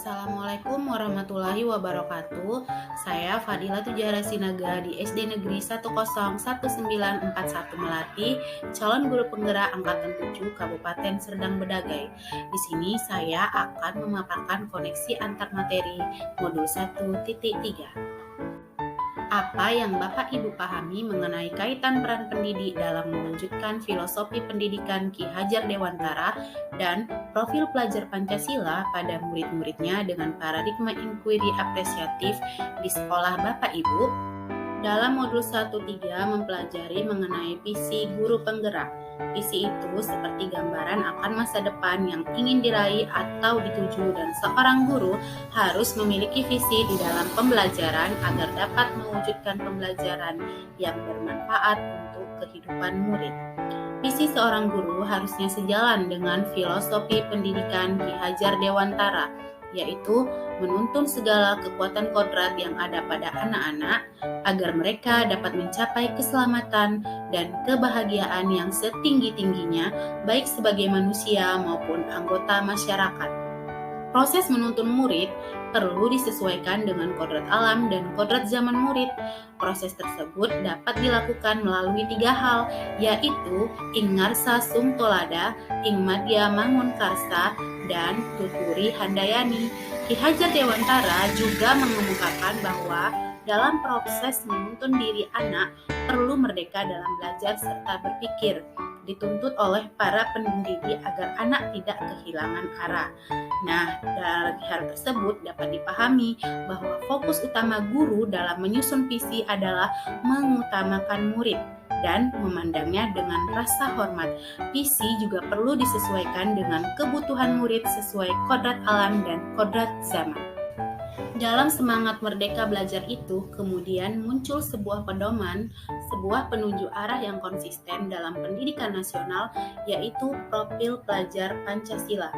Assalamualaikum warahmatullahi wabarakatuh. Saya Fadila Tujara Sinaga di SD Negeri 101941 Melati, calon guru penggerak angkatan 7 Kabupaten Serdang Bedagai. Di sini saya akan memaparkan koneksi antar materi modul 1.3. Apa yang Bapak Ibu pahami mengenai kaitan peran pendidik dalam mewujudkan filosofi pendidikan Ki Hajar Dewantara dan profil pelajar Pancasila pada murid-muridnya dengan paradigma inquiry apresiatif di sekolah Bapak Ibu? Dalam modul 1.3 mempelajari mengenai visi guru penggerak. Visi itu seperti gambaran akan masa depan yang ingin diraih atau dituju, dan seorang guru harus memiliki visi di dalam pembelajaran agar dapat mewujudkan pembelajaran yang bermanfaat untuk kehidupan murid. Visi seorang guru harusnya sejalan dengan filosofi pendidikan Ki Hajar Dewantara, yaitu menuntun segala kekuatan kodrat yang ada pada anak-anak agar mereka dapat mencapai keselamatan dan kebahagiaan yang setinggi-tingginya, baik sebagai manusia maupun anggota masyarakat. Proses menuntun murid perlu disesuaikan dengan kodrat alam dan kodrat zaman murid. Proses tersebut dapat dilakukan melalui 3 hal, yaitu ing ngarsa sung tolada, ing madya mangun karsa, dan tuturi handayani. Ki Hajar Dewantara juga mengemukakan bahwa dalam proses menuntun diri anak perlu merdeka dalam belajar serta berpikir, dituntut oleh para pendidik agar anak tidak kehilangan arah. Nah, dari hal tersebut dapat dipahami bahwa fokus utama guru dalam menyusun visi adalah mengutamakan murid dan memandangnya dengan rasa hormat. Visi juga perlu disesuaikan dengan kebutuhan murid sesuai kodrat alam dan kodrat zaman. Dalam semangat merdeka belajar itu, kemudian muncul sebuah pedoman, sebuah penunjuk arah yang konsisten dalam pendidikan nasional, yaitu profil pelajar Pancasila.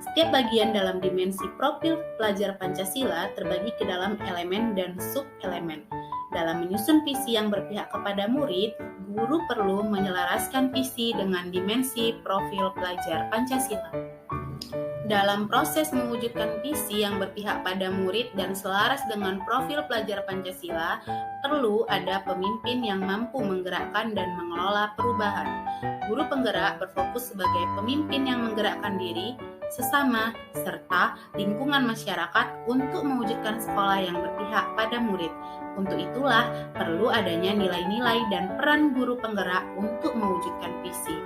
Setiap bagian dalam dimensi profil pelajar Pancasila terbagi ke dalam elemen dan sub-elemen. Dalam menyusun visi yang berpihak kepada murid, guru perlu menyelaraskan visi dengan dimensi profil pelajar Pancasila. Dalam proses mewujudkan visi yang berpihak pada murid dan selaras dengan profil pelajar Pancasila, perlu ada pemimpin yang mampu menggerakkan dan mengelola perubahan. Guru penggerak berfokus sebagai pemimpin yang menggerakkan diri, sesama, serta lingkungan masyarakat untuk mewujudkan sekolah yang berpihak pada murid. Untuk itulah perlu adanya nilai-nilai dan peran guru penggerak untuk mewujudkan visi.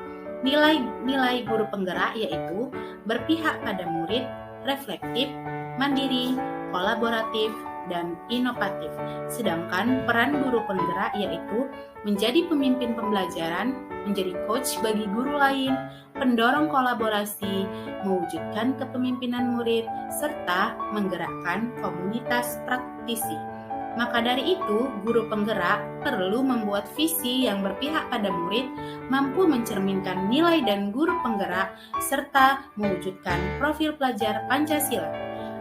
Nilai-nilai guru penggerak yaitu berpihak pada murid, reflektif, mandiri, kolaboratif, dan inovatif. Sedangkan peran guru penggerak yaitu menjadi pemimpin pembelajaran, menjadi coach bagi guru lain, pendorong kolaborasi, mewujudkan kepemimpinan murid, serta menggerakkan komunitas praktisi. Maka dari itu, guru penggerak perlu membuat visi yang berpihak pada murid, mampu mencerminkan nilai dan guru penggerak, serta mewujudkan profil pelajar Pancasila.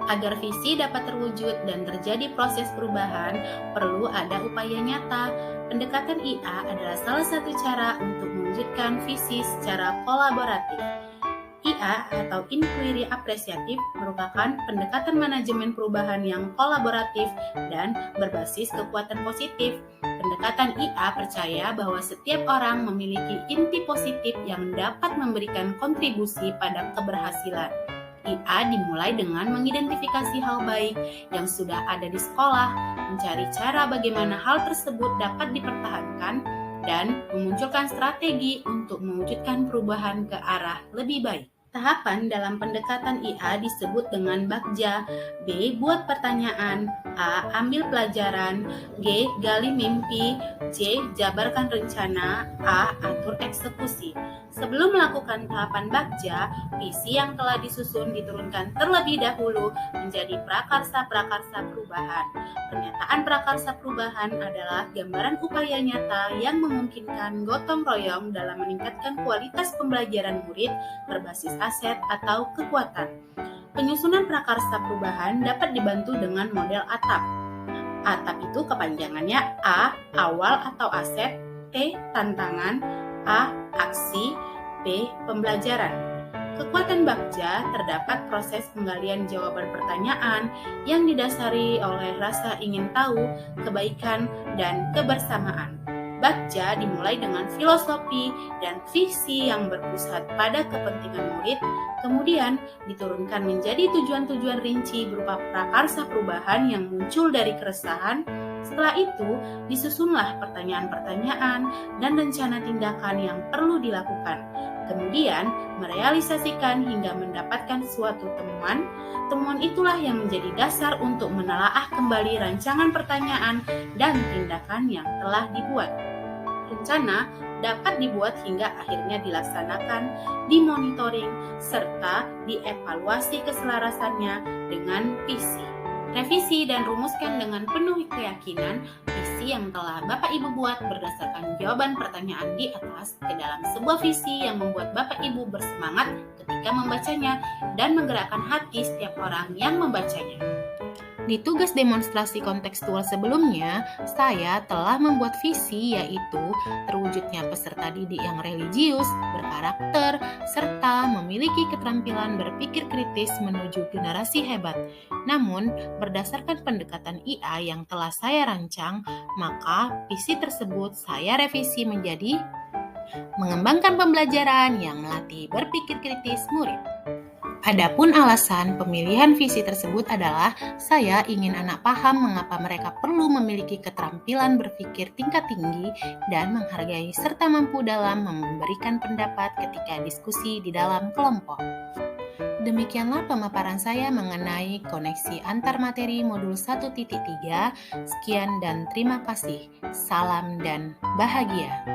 Agar visi dapat terwujud dan terjadi proses perubahan, perlu ada upaya nyata. Pendekatan IA adalah salah satu cara untuk mewujudkan visi secara kolaboratif. IA atau inquiry apresiatif merupakan pendekatan manajemen perubahan yang kolaboratif dan berbasis kekuatan positif. Pendekatan IA percaya bahwa setiap orang memiliki inti positif yang dapat memberikan kontribusi pada keberhasilan. IA dimulai dengan mengidentifikasi hal baik yang sudah ada di sekolah, mencari cara bagaimana hal tersebut dapat dipertahankan, dan memunculkan strategi untuk mewujudkan perubahan ke arah lebih baik. Tahapan dalam pendekatan IA disebut dengan bagja. B. Buat pertanyaan. A. Ambil pelajaran. G. Gali mimpi. C. Jabarkan rencana. A. Atur eksekusi. Sebelum melakukan tahapan bagja, visi yang telah disusun diturunkan terlebih dahulu menjadi prakarsa-prakarsa perubahan. Pernyataan prakarsa perubahan adalah gambaran upaya nyata yang memungkinkan gotong royong dalam meningkatkan kualitas pembelajaran murid berbasis aset atau kekuatan. Penyusunan prakarsa perubahan dapat dibantu dengan model ATAP. ATAP itu kepanjangannya A. Awal atau aset, T. Tantangan, A. Aksi, B. Pembelajaran. kekuatan Bagja terdapat proses penggalian jawaban pertanyaan yang didasari oleh rasa ingin tahu, kebaikan, dan kebersamaan. Bagja dimulai dengan filosofi dan visi yang berpusat pada kepentingan murid, kemudian diturunkan menjadi tujuan-tujuan rinci berupa prakarsa perubahan yang muncul dari keresahan. Setelah itu, disusunlah pertanyaan-pertanyaan dan rencana tindakan yang perlu dilakukan. Kemudian, merealisasikan hingga mendapatkan suatu temuan. Temuan itulah yang menjadi dasar untuk menelaah kembali rancangan pertanyaan dan tindakan yang telah dibuat. Rencana dapat dibuat hingga akhirnya dilaksanakan, dimonitoring, serta dievaluasi keselarasannya dengan visi. Revisi dan rumuskan dengan penuh keyakinan visi yang telah Bapak Ibu buat berdasarkan jawaban pertanyaan di atas ke dalam sebuah visi yang membuat Bapak Ibu bersemangat ketika membacanya dan menggerakkan hati setiap orang yang membacanya. Di tugas demonstrasi kontekstual sebelumnya, saya telah membuat visi yaitu terwujudnya peserta didik yang religius, berkarakter, serta memiliki keterampilan berpikir kritis menuju generasi hebat. Namun, berdasarkan pendekatan IA yang telah saya rancang, maka visi tersebut saya revisi menjadi mengembangkan pembelajaran yang melatih berpikir kritis murid. Adapun alasan pemilihan visi tersebut adalah saya ingin anak paham mengapa mereka perlu memiliki keterampilan berpikir tingkat tinggi dan menghargai serta mampu dalam memberikan pendapat ketika diskusi di dalam kelompok. Demikianlah pemaparan saya mengenai koneksi antar materi modul 1.3. Sekian dan terima kasih. Salam dan bahagia.